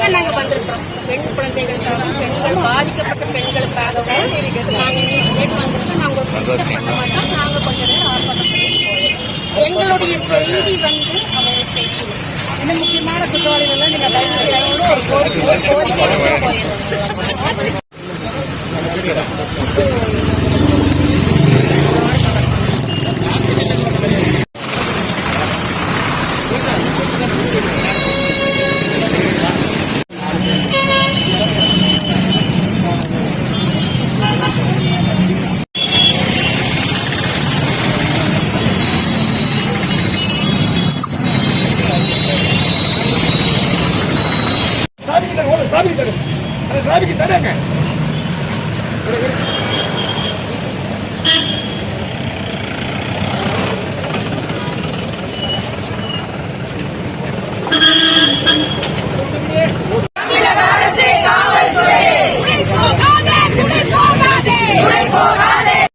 அதுக்காக நாங்கள் வந்திருக்கிறோம். பெண் குழந்தைகளுக்காகவும் பெண்கள் பாதிக்கப்பட்ட பெண்களுக்காகவும் நாங்கள் இன்னைக்கு வந்திருக்கோம். நாங்கள் பண்ண மாட்டோம். நாங்கள் கொஞ்ச நேரம் ஆர்ப்பாட்டம் பண்ணி போயிடுவோம். எங்களுடைய செய்தி வந்து அவங்களுக்கு தெரியும். இன்னும் முக்கியமான குற்றவாளிகள்லாம் நீங்கள் கோரிக்கை வச்சு போயிடுவோம். டிராபிக் தடங்க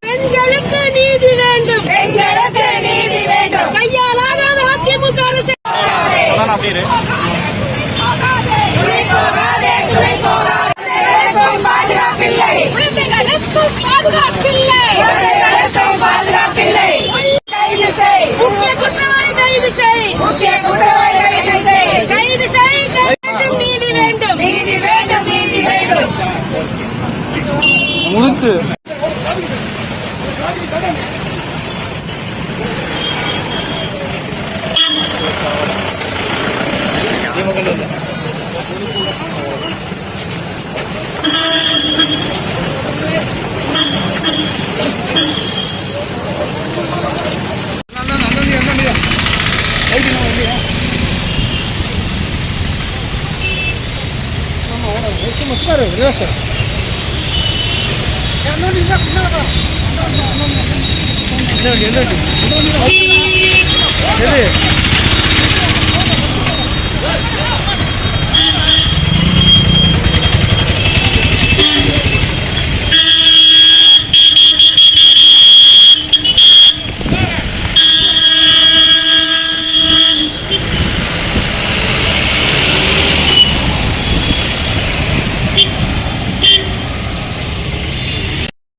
பெண்களுக்கு நீதி வேண்டும். பெண்களுக்கு நீதி வேண்டும். கையாலாத அதிமுக அரசு பாதுகாப்பில்லை. கைது செய். முக்கிய குற்றவாளி கைது செய். முக்கிய குற்றவாளி கைது செய். கைது செய். நீதி வேண்டும். நீதி வேண்டும். நீதி வேண்டும். முடிச்சு எது